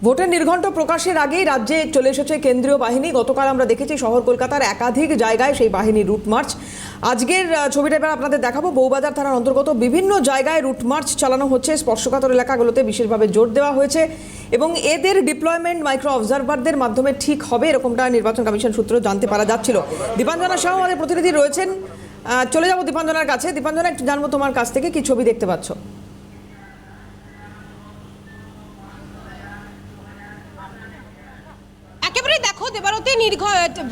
ভোটের নির্ঘণ্ট প্রকাশের আগেই রাজ্যে চলে এসেছে কেন্দ্রীয় বাহিনী। গতকাল আমরা দেখেছি শহর কলকাতার একাধিক জায়গায় সেই বাহিনী রুট মার্চ। আজকের ছবিটা এবার আপনাদের দেখাবো। বউবাজার থানার অন্তর্গত বিভিন্ন জায়গায় রুট মার্চ চালানো হচ্ছে। স্পর্শকাতর এলাকাগুলোতে বিশেষভাবে জোর দেওয়া হয়েছে এবং এদের ডিপ্লয়মেন্ট মাইক্রো অবজারভারদের মাধ্যমে ঠিক হবে, এরকমটা নির্বাচন কমিশন সূত্র জানতে পারা যাচ্ছিল। দীপাঞ্জনা সাহা আমাদের প্রতিনিধি রয়েছেন, চলে যাবো দীপাঞ্জনার কাছে। দীপাঞ্জনা, একটু জানবো তোমার কাছ থেকে কি ছবি দেখতে পাচ্ছ?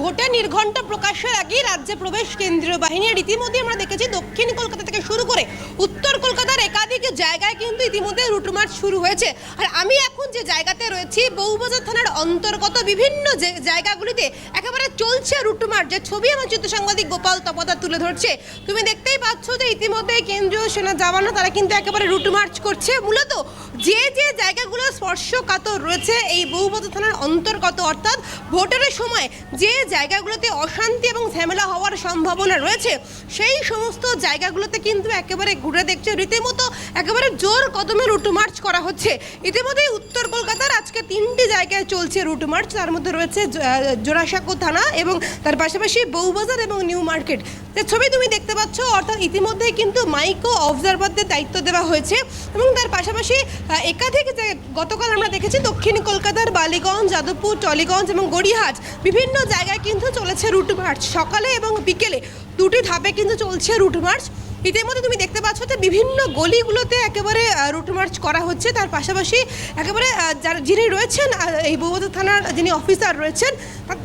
ভোটের নির্ঘণ্ট প্রকাশের আগেই রাজ্যে প্রবেশ কেন্দ্রীয় বাহিনীর। ইতিমধ্যে আমরা দেখেছি দক্ষিণ কলকাতা থেকে শুরু করে উত্তর কলকাতার একাধিক জায়গায় কিন্তু ইতিমধ্যে রুট মার্চ শুরু হয়েছে। আর আমি এখন যে জায়গাতে রয়েছি, বউবাজার থানার অন্তর্গত বিভিন্ন জায়গাগুলিতে একেবারে চলছে রুট মার্চ, যে ছবি আমার চিত্র সাংবাদিক গোপাল তপদা তুলে ধরছে। তুমি দেখতেই পাচ্ছ যে ইতিমধ্যে কেন্দ্রীয় সেনা জওয়ানরা তারা কিন্তু একেবারে রুট মার্চ করছে। মূলত যে জায়গাগুলো স্পর্শকাতর রয়েছে এই বউবাজার থানার অন্তর্গত, অর্থাৎ ভোটের সময় যে জায়গাগুলোতে অশান্তি এবং ঝামেলা হওয়ার সম্ভাবনা রয়েছে, সেই সমস্ত জায়গাগুলোতে কিন্তু একেবারে ঘুরে দেখছে, রীতিমতো একেবারে জোর কদমে রুট মার্চ করা হচ্ছে। ইতিমধ্যে উত্তর কলকাতার আজকে 3টি জায়গায় চলছে রুট মার্চ। তার মধ্যে রয়েছে জোড়াসাঁকো থানা এবং তার পাশাপাশি বউবাজার এবং নিউ মার্কেট। যে ছবি তুমি দেখতে পাচ্ছ, অর্থাৎ ইতিমধ্যে কিন্তু মাইক্রো অবজারভারদের দায়িত্ব দেওয়া হয়েছে এবং তার পাশাপাশি একাধিক গতকাল আমরা দেখেছি দক্ষিণ কলকাতার বালিগঞ্জ, যাদবপুর, টলিগঞ্জ এবং গড়িয়াহাট বিভিন্ন জায়গায় কিন্তু চলেছে রুট মার্চ। সকালে এবং বিকেলে দুটি ধাপে কিন্তু চলছে রুট মার্চ। ইতিমধ্যে তুমি দেখতে পাচ্ছ যে বিভিন্ন গলিগুলোতে একেবারে রুট মার্চ করা হচ্ছে। তার পাশাপাশি একেবারে যিনি রয়েছেন এই বউবাজার থানার যিনি অফিসার রয়েছেন,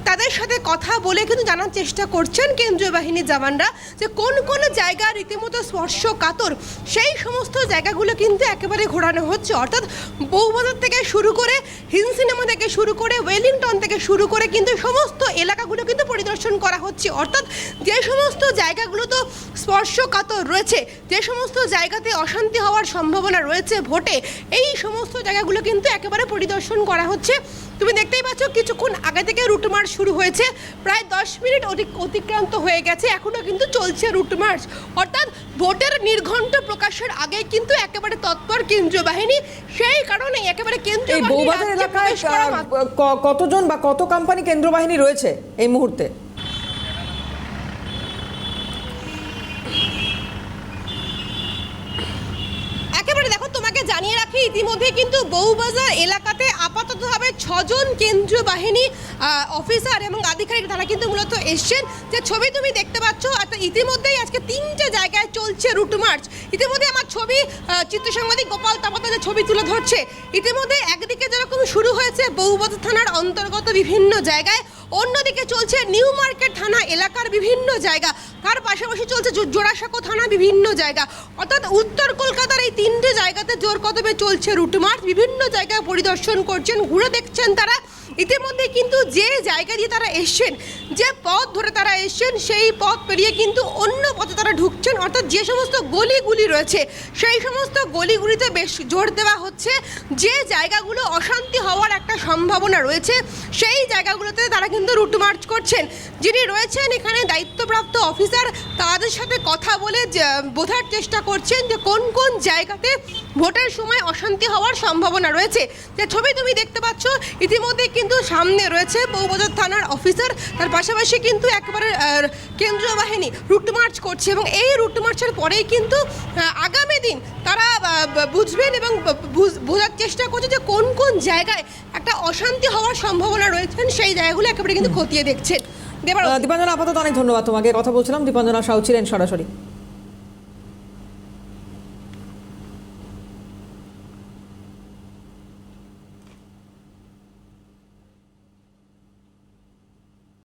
তাদের সাথে কথা বলে কিন্তু জানার চেষ্টা করছেন কেন্দ্রীয় বাহিনীর জওয়ানরা যে কোন কোন জায়গা রীতিমতো স্পর্শকাতর, সেই সমস্ত জায়গাগুলো কিন্তু একেবারে ঘোরানো হচ্ছে। অর্থাৎ বউবাজার থেকে শুরু করে হিন্দ সিনেমা থেকে শুরু করে ওয়েলিংটন থেকে শুরু করে কিন্তু সমস্ত এলাকাগুলো কিন্তু পরিদর্শন করা হচ্ছে। অর্থাৎ যে সমস্ত জায়গাগুলো তো স্পর্শকাতর রয়েছে, যে সমস্ত জায়গাতে অশান্তি হওয়ার সম্ভাবনা রয়েছে ভোটে, এই সমস্ত জায়গাগুলো কিন্তু একেবারে পরিদর্শন করা হচ্ছে। তুমি দেখতেই পাচ্ছ কিছুক্ষণ আগে থেকে রুট মার্চ শুরু হয়েছে, প্রায় 10 মিনিট অতিক্রান্ত হয়ে গেছে, এখনও কিন্তু চলছে রুট মার্চ। অর্থাৎ ভোটের নির্ঘণ্ট প্রকাশের আগে কিন্তু একেবারে তৎপর কেন্দ্রীয় বাহিনী। সেই কারণে একেবারে কেন্দ্রীয় বউবাজার এলাকায় কতজন বা কত কোম্পানি কেন্দ্র বাহিনী রয়েছে এই মুহূর্তে? দেখো, তোমাকে জানিয়ে রাখি ইতিমধ্যে কিন্তু বউবাজার এলাকাতে আপাততভাবে 6 জন কেন্দ্রীয় বাহিনী অফিসার এবং আধিকারিক তারা কিন্তু মূলত এসছেন। যে ছবি তুমি দেখতে পাচ্ছ, ইতিমধ্যেই আজকে 3টে জায়গায় চলছে রুট মার্চ। ইতিমধ্যে আমার ছবি চিত্র সাংবাদিক গোপাল তাপতা যে ছবি তুলে ধরছে, ইতিমধ্যে একদিকে যেরকম শুরু হয়েছে বউবাজার থানার অন্তর্গত বিভিন্ন জায়গায়, অন্যদিকে চলছে নিউ মার্কেট থানা এলাকার বিভিন্ন জায়গা, তার পাশাপাশি চলছে জোড়াসাঁকো থানা বিভিন্ন জায়গা। অর্থাৎ উত্তর কলকাতার এই 3টে জায়গাতে জোর কদমে চলছে রুট মার্চ। বিভিন্ন জায়গায় পরিদর্শন করছেন, ঘুরে দেখছেন তারা। ইতিমধ্যে কিন্তু যে জায়গা দিয়ে তারা এসছেন, যে পথ ধরে তারা এসছেন, সেই পথ পেরিয়ে কিন্তু অন্য পথে তারা ঢুকছেন। অর্থাৎ যে সমস্ত গলিগুলি রয়েছে, সেই সমস্ত গলিগুলিতে বেশ জোর দেওয়া হচ্ছে। যে জায়গাগুলো অশান্তি হওয়ার একটা সম্ভাবনা রয়েছে, সেই জায়গাগুলোতে তারা কিন্তু রুট মার্চ করছেন। যিনি রয়েছেন এখানে দায়িত্বপ্রাপ্ত অফিসার, তাদের সাথে কথা বলে বোঝার চেষ্টা করছেন যে কোন কোন জায়গাতে ভোটের সময় অশান্তি হওয়ার সম্ভাবনা রয়েছে। যে ছবি তুমি দেখতে পাচ্ছ, ইতিমধ্যে কিন্তু সামনে রয়েছে বউবাজার থানার অফিসার, তার পাশাপাশি কিন্তু একেবারে কেন্দ্রীয় বাহিনী রুট মার্চ করছে এবং এই রুট মার্চের পরেই কিন্তু আগামী দিন তারা বুঝবেন এবং বোঝার চেষ্টা করছে যে কোন কোন জায়গায় একটা অশান্তি হওয়ার সম্ভাবনা রয়েছে, সেই জায়গাগুলো একেবারে কিন্তু খতিয়ে দেখছেন। দীপাঞ্জনা, আপাতত অনেক ধন্যবাদ তোমাকে। কথা বলছিলাম, দীপাঞ্জনা সাহু ছিলেন সরাসরি।